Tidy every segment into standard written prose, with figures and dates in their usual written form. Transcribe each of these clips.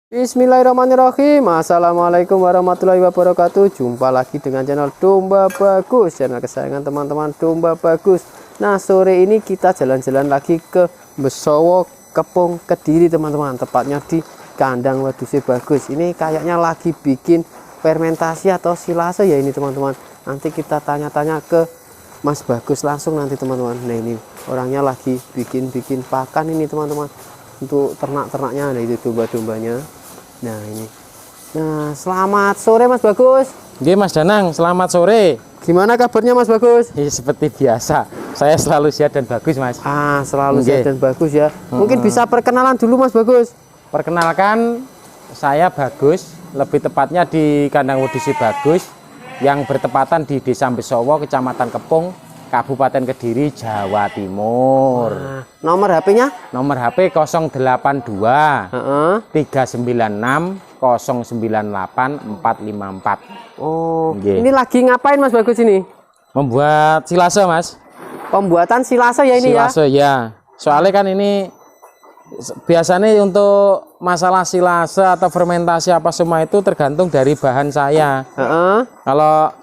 Bismillahirrahmanirrahim. Assalamualaikum warahmatullahi wabarakatuh. Jumpa lagi dengan channel Domba Bagus, channel kesayangan teman-teman Domba Bagus. Nah, sore ini kita jalan-jalan lagi ke Besowo, Kepung, Kediri teman-teman. Tepatnya di kandang wedusnya Bagus. Ini kayaknya lagi bikin fermentasi atau silase ya ini teman-teman. Nanti kita tanya-tanya ke Mas Bagus langsung nanti teman-teman. Nah, ini orangnya lagi bikin pakan ini teman-teman, untuk ternak-ternaknya. Ada itu domba-dombanya. Nah ini. Nah, selamat sore Mas Bagus. Oke Mas Danang, selamat sore. Gimana kabarnya Mas Bagus? Ya, seperti biasa, saya selalu sehat dan bagus Mas. Selalu sehat dan bagus ya. Mungkin bisa perkenalan dulu Mas Bagus. Perkenalkan, saya Bagus, lebih tepatnya di kandang wedus Bagus yang bertepatan di Desa Besowo, Kecamatan Kepung, Kabupaten Kediri, Jawa Timur. Nomor HP-nya? Nomor HP 082 396 098 454. Oh, ini lagi ngapain Mas Bagus ini? Membuat silase Mas. Pembuatan silase ya ini silase, ya. Soalnya kan ini biasanya untuk masalah silase atau fermentasi apa semua itu tergantung dari bahan saya. Kalau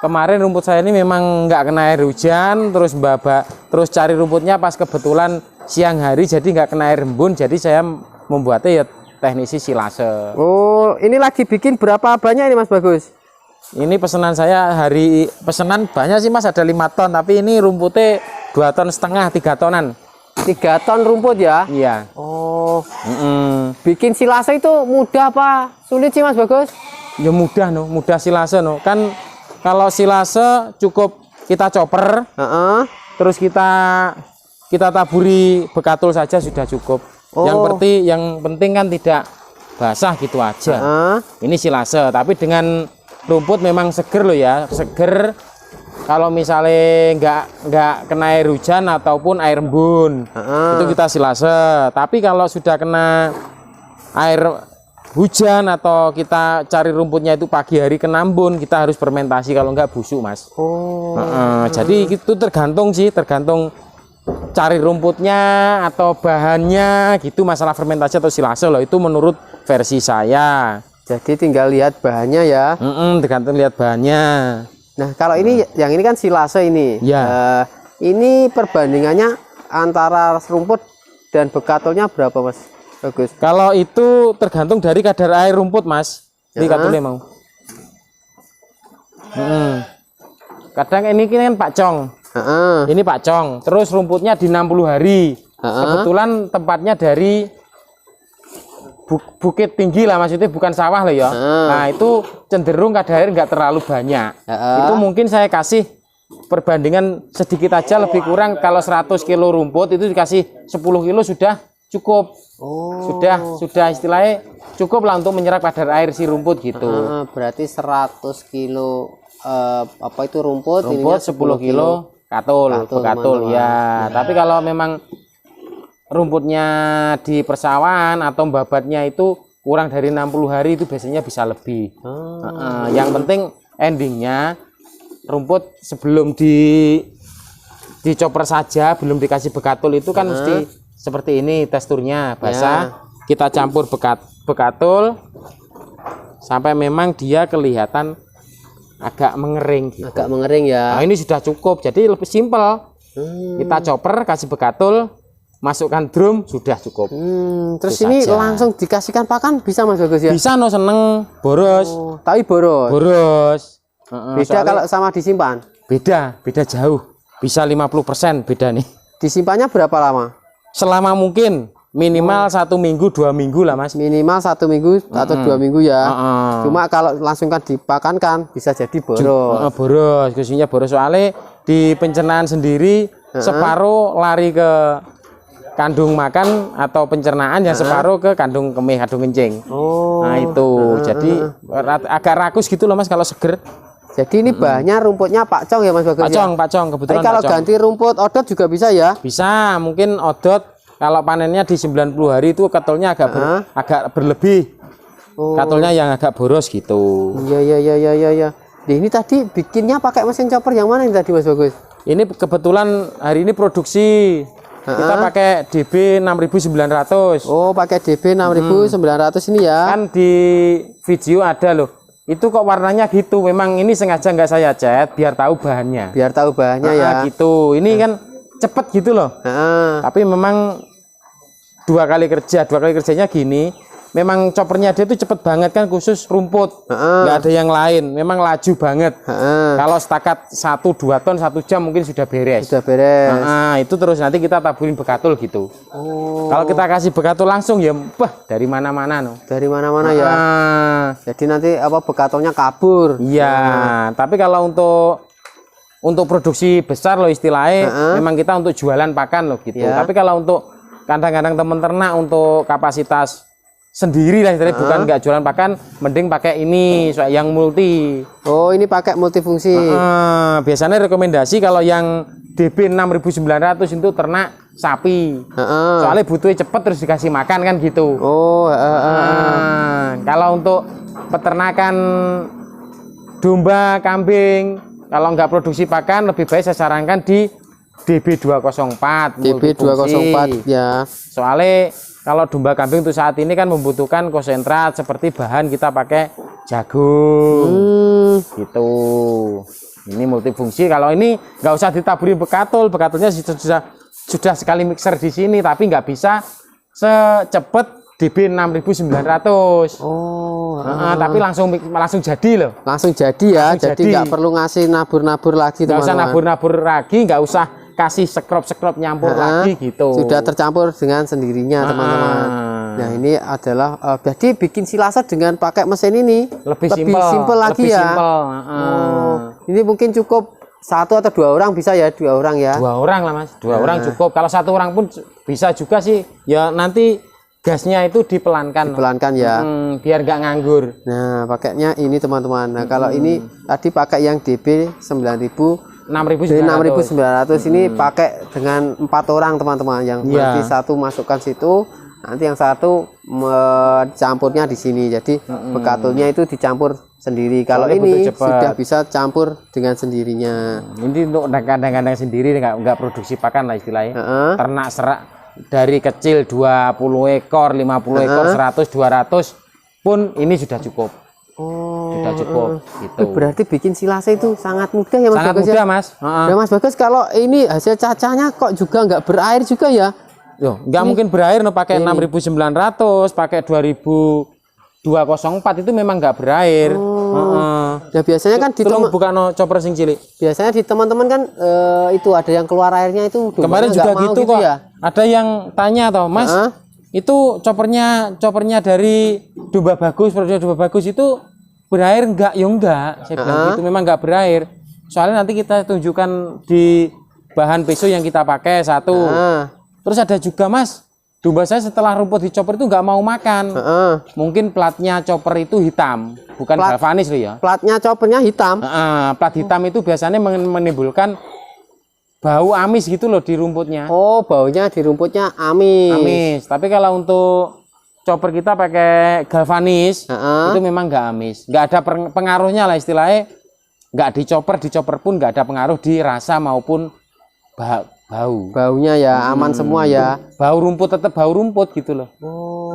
kemarin rumput saya ini memang nggak kena air hujan, terus cari rumputnya pas kebetulan siang hari, jadi nggak kena air embun, jadi saya membuatnya ya teknisi silase. Oh, ini lagi bikin berapa banyak ini Mas Bagus? Ini pesanan saya pesanan banyak sih Mas, ada 5 ton, tapi ini rumputnya 2,5 ton, 3 tonan. 3 ton rumput ya? Iya. Oh. Bikin silase itu mudah apa sulit sih Mas Bagus? Ya mudah mudah silase kan. Kalau silase cukup kita chopper, terus kita taburi bekatul saja sudah cukup. Yang penting kan tidak basah gitu aja. Ini silase, tapi dengan rumput memang seger loh ya, seger. Kalau misalnya nggak kena air hujan ataupun air embun, itu kita silase. Tapi kalau sudah kena air hujan atau kita cari rumputnya itu pagi hari kena embun, kita harus fermentasi, kalau nggak busuk Mas. Jadi itu tergantung cari rumputnya atau bahannya gitu, masalah fermentasi atau silase loh, itu menurut versi saya. Jadi tinggal lihat bahannya ya. Tergantung lihat bahannya. Nah, kalau ini yang ini kan silase ini. Ya. Ini perbandingannya antara rumput dan bekatulnya berapa Mas Bagus? Kalau itu tergantung dari kadar air rumput Mas. Ini katulnya mau. Kadang ini kan pacong. Ini pacong. Terus rumputnya di 60 hari. Kebetulan tempatnya dari bukit tinggi lah, maksudnya bukan sawah loh ya. Nah itu cenderung kadar air nggak terlalu banyak. Itu mungkin saya kasih perbandingan sedikit aja, lebih kurang kalau 100 kilo rumput itu dikasih 10 kilo sudah cukup. Sudah istilahnya cukup lah untuk menyerap kadar air si rumput gitu. Berarti 100 kilo apa itu rumput 10 kilo bekatul ya. Tapi kalau memang rumputnya di persawahan atau babatnya itu kurang dari 60 hari itu biasanya bisa lebih. Yang penting endingnya rumput sebelum dicoper saja, belum dikasih bekatul itu kan mesti seperti ini teksturnya basah. Kita campur bekatul sampai memang dia kelihatan agak mengering gitu. Agak mengering ya. Nah, ini sudah cukup, jadi lebih simpel. Kita chopper, kasih bekatul, masukkan drum, sudah cukup. Terus itu ini saja. Langsung dikasihkan pakan bisa Mas Bagus ya? Bisa seneng boros. Tapi boros. Beda kalau sama disimpan? Beda jauh. Bisa 50% beda nih. Disimpannya berapa lama? Selama mungkin minimal 1 minggu 2 minggu lah Mas. Minimal 1 minggu atau 2 minggu ya. Cuma kalau langsung kan dipakankan bisa jadi boros. Boros, khususnya boros, soalnya di pencernaan sendiri separuh lari ke kandung makan atau pencernaan, yang separuh ke kandung kemih, kandung kencing. Nah itu jadi agak rakus gitu loh Mas kalau seger. Jadi ini bahannya rumputnya pacong ya Mas Bagus? Pacong kebetulan. Kalau ganti rumput odot juga bisa ya? Bisa, mungkin odot kalau panennya di 90 hari itu katulnya agak berlebih. Katulnya yang agak boros gitu. Iya. Ini tadi bikinnya pakai mesin chopper yang mana ini tadi Mas Bagus? Ini kebetulan hari ini produksi kita pakai DB 6900. Oh, pakai DB 6900 ini ya. Kan di video ada loh. Itu kok warnanya gitu. Memang ini sengaja nggak saya cat biar tahu bahannya. Biar tahu bahannya ya. Gitu. Ini kan cepet gitu loh. Tapi memang dua kali kerjanya gini. Memang choppernya dia tuh cepet banget kan, khusus rumput. Nggak ada yang lain. Memang laju banget. Kalau setakat 1-2 ton 1 jam mungkin sudah beres. Sudah beres. Itu terus nanti kita taburin bekatul gitu. Kalau kita kasih bekatul langsung ya, dari mana-mana no. Dari mana-mana ya. Jadi nanti apa bekatulnya kabur. Iya. Tapi kalau untuk produksi besar loh istilahnya, memang kita untuk jualan pakan loh gitu. Tapi kalau untuk kadang-kadang teman ternak untuk kapasitas sendiri lah, bukan nggak jualan pakan, mending pakai ini yang multi. Oh, ini pakai multifungsi. Biasanya rekomendasi kalau yang DB 6900 itu ternak sapi. Soalnya butuhnya cepet terus dikasih makan kan gitu. Oh, kalau untuk peternakan domba, kambing, kalau nggak produksi pakan lebih baik saya sarankan di DB 204. DB 204 ya. Soalnya kalau domba kambing untuk saat ini kan membutuhkan konsentrat seperti bahan kita pakai jagung. Gitu. Ini multifungsi. Kalau ini nggak usah ditaburi bekatul, bekatulnya sudah sekali mixer di sini, tapi nggak bisa secepat DB 6900. Oh. Tapi langsung jadi loh. Langsung jadi ya. Jadi nggak perlu ngasih nabur-nabur lagi. Nggak usah nabur-nabur lagi, nggak usah kasih sekrop nyampur lagi gitu. Sudah tercampur dengan sendirinya teman-teman. Nah ini adalah jadi bikin silase dengan pakai mesin ini lebih simpel lagi ya. Ini mungkin cukup 1 atau 2 orang bisa ya, 2 orang ya. 2 orang lah mas, 2 orang cukup. Kalau 1 orang pun bisa juga sih. Ya nanti gasnya itu dipelankan. Dipelankan ya. Biar nggak nganggur. Nah pakainya ini teman-teman. Nah kalau ini tadi pakai yang DB 6900 ini pakai dengan 4 orang teman-teman, yang nanti satu masukkan situ, nanti yang satu campurnya di sini. Jadi bekatulnya itu dicampur sendiri. Kalau ini sudah bisa campur dengan sendirinya. Ini untuk kadang-kadang sendiri nggak produksi pakan lah istilahnya. Ternak serak dari kecil 20 ekor, 50 ekor, 100, 200 pun ini sudah cukup. Sudah cukup gitu. Berarti bikin silase itu sangat mudah ya Mas Bagus. Sangat mudah Mas. Nah Mas Bagus, kalau ini hasil cacahnya kok juga nggak berair juga ya? Yo, nggak mungkin berair no, pakai 6900, pakai 2204 itu memang nggak berair. Ya biasanya kan di bukan no chopper sing cilik. Biasanya di teman-teman kan itu ada yang keluar airnya itu. Kemarin juga gitu kok. Ya? Ada yang tanya toh, Mas. Itu choppernya dari domba bagus, produk domba bagus itu berair enggak? Ya enggak, saya bilang gitu, memang enggak berair. Soalnya nanti kita tunjukkan di bahan peso yang kita pakai satu. Terus ada juga Mas, domba saya setelah rumput di chopper itu enggak mau makan. Mungkin platnya chopper itu hitam, bukan galvanis loh ya. Platnya choppernya hitam. Plat hitam itu biasanya menimbulkan bau amis gitu loh di rumputnya. Oh, baunya di rumputnya amis. Tapi kalau untuk chopper kita pakai galvanis, itu memang nggak amis. Nggak ada pengaruhnya lah istilahnya. Nggak di chopper pun nggak ada pengaruh di rasa maupun bau. Baunya ya aman semua ya. Bau rumput tetap bau rumput gitu loh. Oh,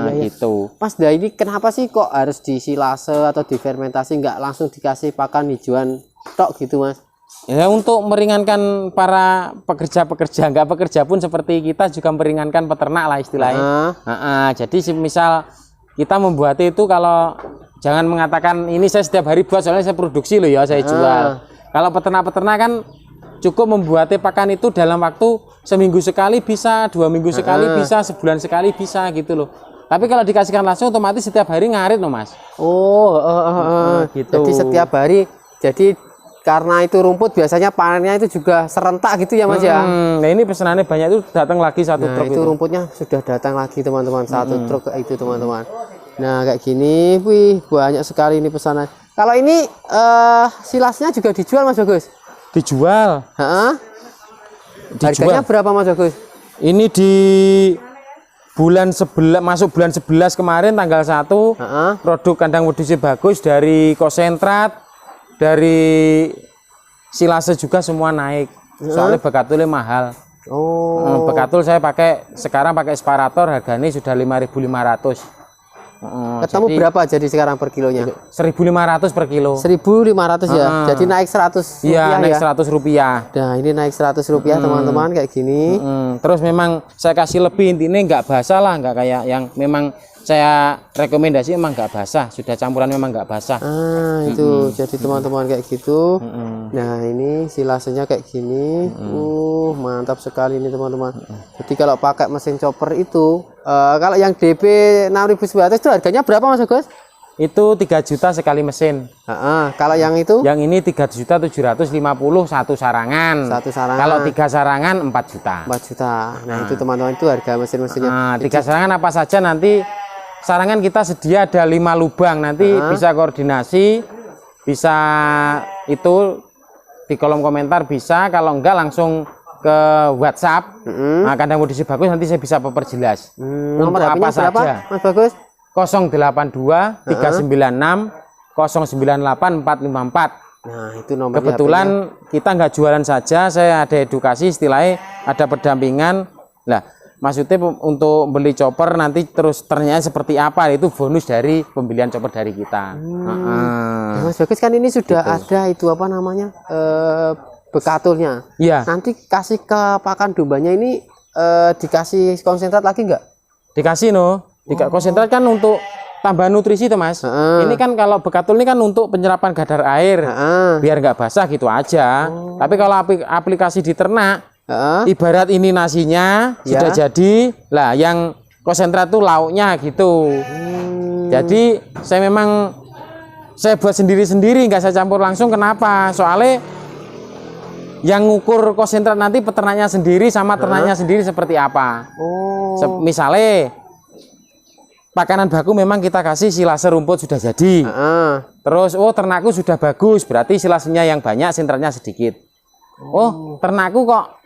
iya. Gitu. Pas dah ini kenapa sih kok harus disilase atau difermentasi, nggak langsung dikasih pakan hijauan tok gitu Mas? Ya untuk meringankan para pekerja-pekerja, nggak pekerja pun seperti kita juga meringankan peternak lah istilahnya. Jadi misal kita membuat itu, kalau jangan mengatakan ini saya setiap hari buat soalnya saya produksi loh ya, saya jual. Kalau peternak-peternak kan cukup membuat pakan itu dalam waktu seminggu sekali bisa, 2 minggu sekali bisa, sebulan sekali bisa gitu loh. Tapi kalau dikasihkan langsung otomatis setiap hari ngarit loh Mas. Oh, gitu. Jadi setiap hari, jadi karena itu rumput biasanya panennya itu juga serentak gitu ya Mas ya. Nah ini pesanannya banyak itu datang lagi satu truk itu. Rumputnya sudah datang lagi teman-teman, satu truk itu teman-teman. Nah kayak gini, wih banyak sekali ini pesanan. Kalau ini silasnya juga dijual Mas Bagus? Dijual. Harganya berapa Mas Bagus? Ini di bulan 11, masuk bulan 11 kemarin tanggal 1, produk kandang wedusnya bagus, dari konsentrat, dari silase juga semua naik. Soalnya bekatulnya mahal. Bekatul saya sekarang pakai separator, harganya sudah 5.500. Ketemu jadi, berapa jadi sekarang per kilonya? 1.500 per kilo. 1.500 ya. Jadi naik 100 rupiah. Iya, naik 100 rupiah. Nah, ini naik 100 rupiah teman-teman kayak gini. Terus memang saya kasih lebih, intinya nggak basah lah, nggak kayak yang memang saya rekomendasi memang nggak basah, sudah campuran memang nggak basah. Itu jadi teman-teman kayak gitu. Nah, ini silasenya kayak gini. Mantap sekali ini teman-teman. Jadi kalau pakai mesin chopper itu, kalau yang DB 6.900 itu harganya berapa Mas Agus? Itu 3 juta sekali mesin. Kalau yang itu? Yang ini 3.750.000 satu sarangan. Satu sarangan. Kalau 3 sarangan 4 juta. 4 juta. Nah, itu teman-teman itu harga mesin-mesinnya. 3 sarangan apa saja nanti. Sarangan kita sedia ada 5 lubang, nanti bisa koordinasi, bisa itu di kolom komentar bisa, kalau enggak langsung ke WhatsApp. Nah, kadang modisi bagus nanti saya bisa perjelas. Nomor apa saja? Mas Bagus? 082 396 098 454. Nah, itu nomor. Kebetulan kita nggak jualan saja, saya ada edukasi, istilahnya ada pendampingan. Nah, maksudnya untuk beli chopper nanti terus ternyata seperti apa, itu bonus dari pembelian chopper dari kita. Mas Bagus kan ini sudah ada itu apa namanya bekatulnya. Iya. Nanti kasih ke pakan dombanya ini dikasih konsentrat lagi nggak? Dikasih konsentrat kan untuk tambah nutrisi tuh Mas. Ini kan kalau bekatul ini kan untuk penyerapan kadar air biar nggak basah gitu aja. Tapi kalau aplikasi di ternak, ibarat ini nasinya sudah jadi, lah yang konsentrat tuh lauknya gitu. Jadi saya buat sendiri-sendiri, nggak saya campur langsung. Kenapa? Soalnya yang ngukur konsentrat nanti peternaknya sendiri sama ternaknya sendiri seperti apa. Misalnya makanan baku memang kita kasih silase rumput sudah jadi. Terus ternakku sudah bagus, berarti silasenya yang banyak, sentratnya sedikit. Ternakku kok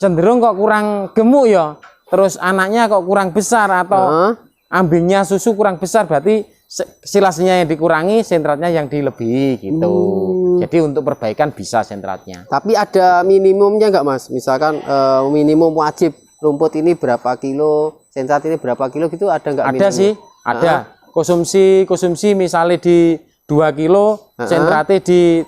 cenderung kok kurang gemuk ya, terus anaknya kok kurang besar atau ambingnya susu kurang besar, berarti silasenya yang dikurangi, sentratnya yang dilebihi gitu. Jadi untuk perbaikan bisa sentratnya. Tapi ada minimumnya nggak Mas? Misalkan minimum wajib rumput ini berapa kilo, sentrat ini berapa kilo gitu, ada nggak? Ada sih, ada. Konsumsi misalnya di 2 kilo, sentratnya di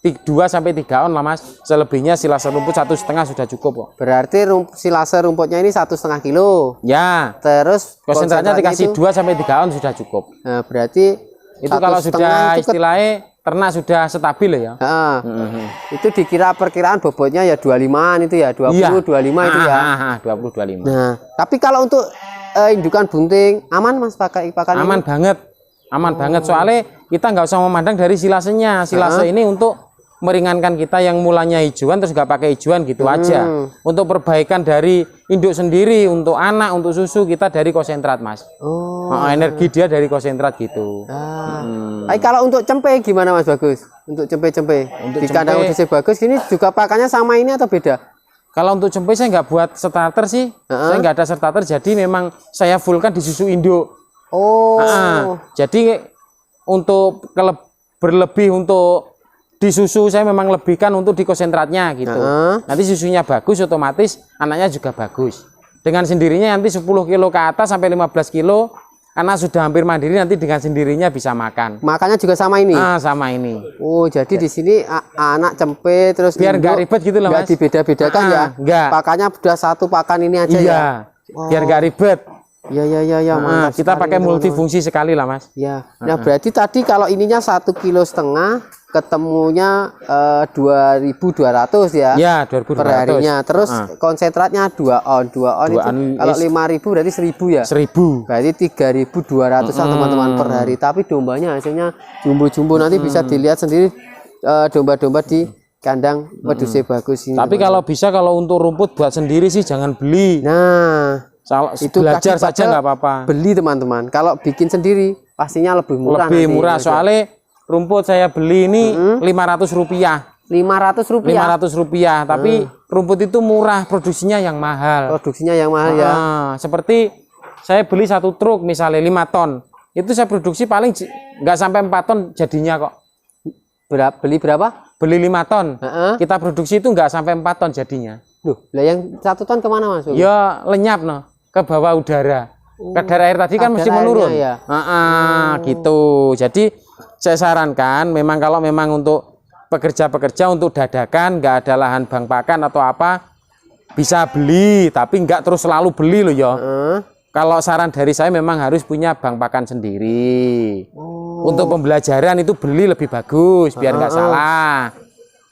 2 sampai 3 on lah Mas. Selebihnya silase rumput 1,5 sudah cukup kok. Berarti silase rumputnya ini 1,5 kilo. Ya. Terus konsentratnya dikasih 2 sampai 3 on sudah cukup. Nah, berarti itu kalau sudah istilahnya ternak sudah stabil ya. Itu dikira perkiraan bobotnya ya 25 itu ya, 20 25 itu ya. 20 25. Nah, tapi kalau untuk indukan bunting aman Mas pakai pakan aman ini? Banget. Aman banget, soalnya kita nggak usah memandang dari silasenya. Silase ini untuk meringankan kita yang mulanya hijauan terus nggak pakai hijauan gitu aja. Untuk perbaikan dari induk sendiri, untuk anak, untuk susu kita dari konsentrat Mas. Energi dia dari konsentrat gitu. Kalau untuk cempe gimana Mas Bagus? Untuk cempe-cempe di kandang modisi bagus ini juga pakannya sama ini atau beda? Kalau untuk cempe saya nggak buat starter sih. Saya nggak ada starter, jadi memang saya fullkan di susu induk. Jadi untuk berlebih untuk di susu saya memang lebihkan untuk di konsentratnya gitu. Nanti susunya bagus, otomatis anaknya juga bagus. Dengan sendirinya nanti 10 kilo ke atas sampai 15 kilo anak sudah hampir mandiri, nanti dengan sendirinya bisa makan. Makannya juga sama ini? Sama ini. Jadi di sini anak cempe terus biar nggak ribet gitu loh Mas. Nggak dibeda-bedakan ya? Enggak. Pakannya udah satu pakan ini aja ya? Biar nggak ribet. Ya, mantap. Kita pakai multifungsi sekali lah Mas. Ya. Nah, berarti tadi kalau ininya 1,5 kilo ketemunya 2.200 ya? Ya, 2.200 per harinya. Terus konsentratnya 2 on itu kalau 5.000 berarti 1.000 ya? 1.000. Berarti 3.200 teman-teman per hari. Tapi dombanya hasilnya jumbo-jumbo, nanti bisa dilihat sendiri domba-domba di kandang modisi bagus ini. Tapi kalau bisa, kalau untuk rumput buat sendiri sih jangan beli. Nah, itu belajar saja nggak apa-apa. Beli teman-teman. Kalau bikin sendiri pastinya lebih murah. Lebih murah soalnya rumput saya beli ini 500 rupiah. 500 rupiah. Tapi rumput itu murah, produksinya yang mahal. Ya. Seperti saya beli 1 truk misalnya 5 ton. Itu saya produksi paling nggak sampai 4 ton jadinya kok. Beli berapa? Beli 5 ton. Kita produksi itu nggak sampai 4 ton jadinya. Loh, lah yang 1 ton kemana Mas? Ya lenyap no, ke bawah udara. Kadar air tadi kan mesti menurun. Ya? Gitu. Jadi saya sarankan memang kalau memang untuk pekerja-pekerja untuk dadakan nggak ada lahan bank pakan atau apa bisa beli, tapi nggak terus selalu beli loh ya. Kalau saran dari saya memang harus punya bank pakan sendiri. Untuk pembelajaran itu beli lebih bagus biar nggak salah.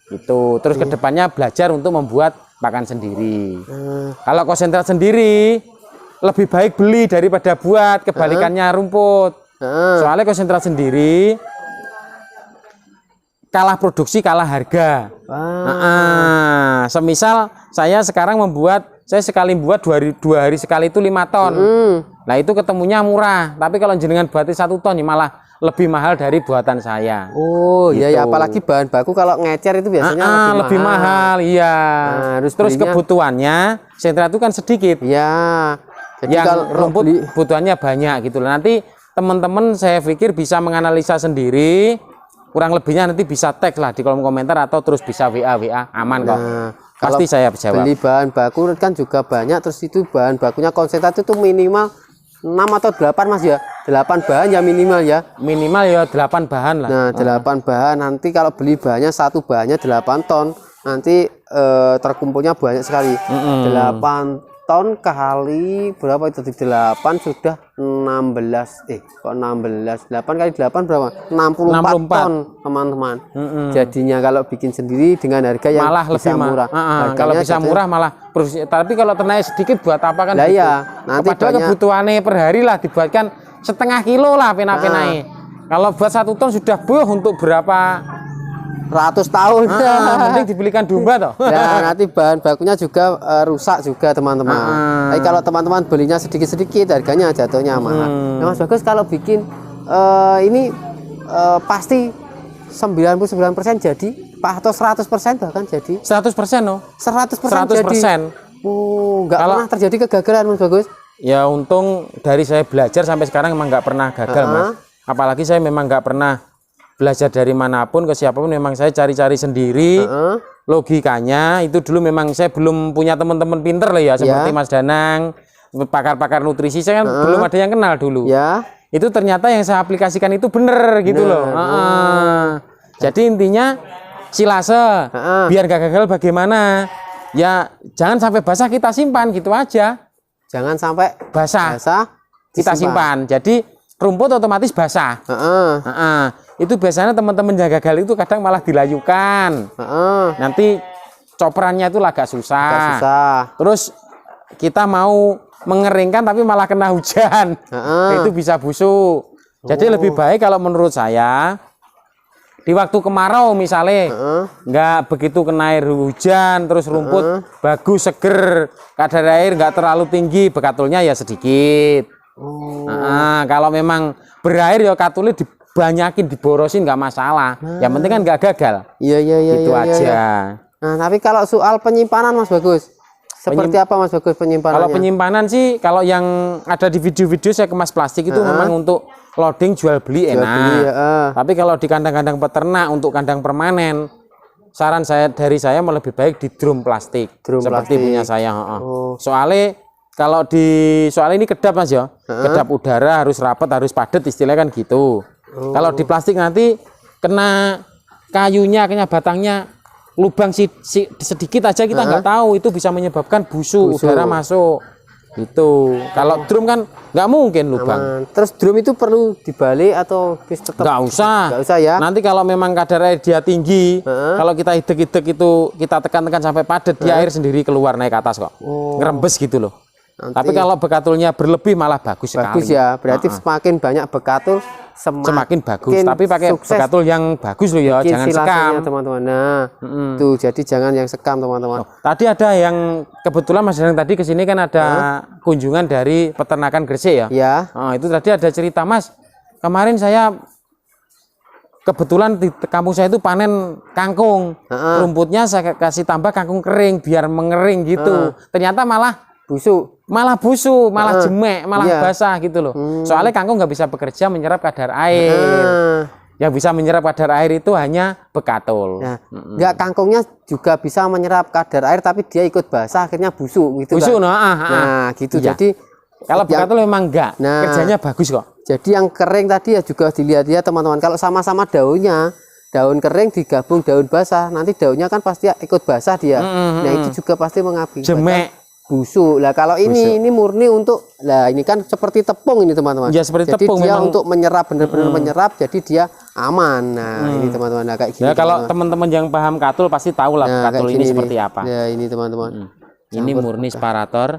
Gitu. Terus kedepannya belajar untuk membuat pakan sendiri. Kalau konsentrat sendiri lebih baik beli daripada buat, kebalikannya rumput. Soalnya konsentrat sendiri kalah produksi, kalah harga. Semisal saya sekarang saya sekali buat 2 hari sekali itu 5 ton. Nah itu ketemunya murah. Tapi kalau jenengan buatnya 1 ton ya malah lebih mahal dari buatan saya. Oh gitu. ya, apalagi bahan baku kalau ngecer itu biasanya lebih mahal. Iya. Terus kebutuhannya sentra itu kan sedikit. Ya. Jadi yang kalau rumput kebutuhannya banyak gitu. Nanti teman-teman saya pikir bisa menganalisa sendiri. Kurang lebihnya nanti bisa tag lah di kolom komentar atau terus bisa WA aman kok. Pasti saya jawab. Beli bahan baku kan juga banyak, terus itu bahan bakunya konsentrat itu minimal 6 atau 8 Mas ya. 8 bahan ya minimal ya. Minimal ya 8 bahan lah. Nah, 8 bahan nanti kalau beli bahannya 1 bahannya 8 ton. Nanti terkumpulnya banyak sekali. 8 ton kali berapa itu? 8 sudah 16. Kok 16? 8 kali 8 berapa? 64 ton, teman-teman. Jadinya kalau bikin sendiri dengan harga yang malah bisa lebih murah. Kalau bisa murah malah tapi kalau ternak sedikit buat apa kan? Lah ya, nanti padahal kebutuhannya per hari lah dibuatkan setengah kilo lah pena-penai. Kalau buat 1 ton sudah untuk berapa ratus tahun. Penting dibelikan domba toh. Nah, nanti bahan bakunya juga rusak juga teman-teman. Tapi kalau teman-teman belinya sedikit-sedikit harganya jatuhnya mahal. Nah, Mas Bagus kalau bikin ini pasti 99% jadi atau 100% bahkan jadi 100% no 100% jadi. Nggak pernah terjadi kegagalan Mas Bagus. Ya untung dari saya belajar sampai sekarang memang nggak pernah gagal Mas. Apalagi saya memang nggak pernah belajar dari manapun ke siapapun, memang saya cari-cari sendiri. Logikanya itu dulu memang saya belum punya teman-teman pinter lah ya, seperti Mas Danang, pakar-pakar nutrisi, saya kan belum ada yang kenal dulu. Itu ternyata yang saya aplikasikan itu bener gitu loh. Jadi intinya silase biar gak gagal bagaimana ya, jangan sampai basah kita simpan gitu aja. Jangan sampai basah kita simpan. Jadi rumput otomatis basah. Itu biasanya teman-teman jaga gagal itu kadang malah dilayukan. Nanti coperannya itu agak susah. Terus kita mau mengeringkan tapi malah kena hujan. Itu bisa busuk. Jadi lebih baik kalau menurut saya di waktu kemarau misalnya nggak begitu kena air hujan, terus rumput bagus seger, kadar air nggak terlalu tinggi, bekatulnya ya sedikit. Kalau memang berair ya katulnya dibanyakin, diborosin nggak masalah. Yang penting kan nggak gagal. Itu aja. Nah, tapi kalau soal penyimpanan Mas Bagus, seperti apa Mas Bagus penyimpanannya? Kalau penyimpanan sih, kalau yang ada di video-video saya kemas plastik itu memang untuk loading jual beli enak. Tapi kalau di kandang-kandang peternak untuk kandang permanen, saran dari saya mau lebih baik di drum plastik. Seperti punya saya. Soalnya kalau soalnya ini kedap Mas ya, kedap udara harus rapat, harus padat, istilahnya kan gitu. Kalau di plastik nanti kena kayunya, kena batangnya, lubang sedikit aja kita nggak tahu, itu bisa menyebabkan busuk, udara masuk. Itu kalau drum kan nggak mungkin lubang. Terus drum itu perlu dibalik atau tetap? Nggak usah ya. Nanti kalau memang kadar air dia tinggi, kalau kita idek-idek itu kita tekan-tekan sampai padat, dia air sendiri keluar naik ke atas kok. Ngerembes gitu loh. Tapi kalau bekatulnya berlebih malah bagus sekali. Bagus ya, berarti semakin banyak bekatul semakin bagus. Tapi pakai bekatul yang bagus loh ya, jangan sekam teman-teman. Nah, tuh jadi jangan yang sekam teman-teman. Tadi ada yang kebetulan Mas Danang tadi kesini kan ada kunjungan dari peternakan Gresik ya. Itu tadi ada cerita Mas. Kemarin saya kebetulan di kampung saya itu panen kangkung. Rumputnya saya kasih tambah kangkung kering biar mengering gitu. Ternyata malah busuk, malah jemek, malah basah gitu loh. Soalnya kangkung nggak bisa bekerja menyerap kadar air. Yang bisa menyerap kadar air itu hanya bekatul. Nah, enggak, kangkungnya juga bisa menyerap kadar air tapi dia ikut basah akhirnya busuk gitu Busuk, kan. nah, gitu. Iya. Jadi kalau bekatul memang enggak, kerjanya bagus kok. Jadi yang kering tadi ya juga dilihat ya teman-teman. Kalau sama-sama daunnya, daun kering digabung daun basah, nanti daunnya kan pasti ikut basah dia. Nah, itu juga pasti mengakibatkan jemek, busuk. Lah kalau ini murni untuk, lah ini kan seperti tepung ini teman-teman. Ya seperti jadi tepung dia memang. untuk menyerap, benar-benar menyerap, jadi dia aman. Nah ini teman-teman, nah, kayak gini. Ya kalau teman-teman yang paham katul pasti tahu lah katul ini seperti apa. Ya ini teman-teman. Ini murni separator,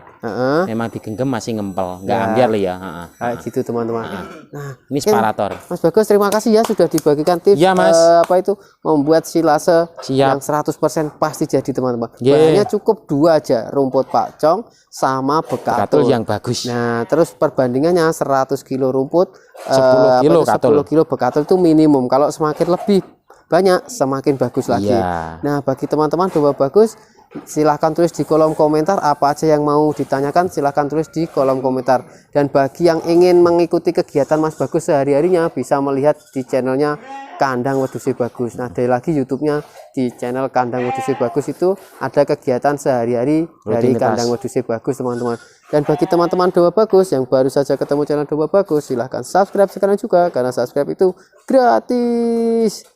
memang digenggam masih ngempel, nggak ambiar ya. Kayak gitu teman-teman. Nah ini separator. Mas Bagus, terima kasih ya sudah dibagikan tips ya, Mas. apa itu membuat silase yang 100% pasti jadi teman-teman. Bahannya cukup 2 aja, rumput pakcong sama bekatul yang bagus. Nah terus perbandingannya 100 kilo rumput 10 kilo 10 kilo bekatul itu minimum. Kalau semakin lebih banyak semakin bagus lagi. Nah bagi teman-teman domba bagus, silahkan tulis di kolom komentar apa aja yang mau ditanyakan, silahkan tulis di kolom komentar. Dan bagi yang ingin mengikuti kegiatan Mas Bagus sehari-harinya bisa melihat di channelnya Kandang Wedhus Bagus. Nah dari lagi YouTube-nya di channel Kandang Wedhus Bagus itu ada kegiatan sehari-hari dari Kandang Wedhus Bagus teman-teman. Dan bagi teman-teman domba bagus yang baru saja ketemu channel domba bagus, silahkan subscribe sekarang juga karena subscribe itu gratis.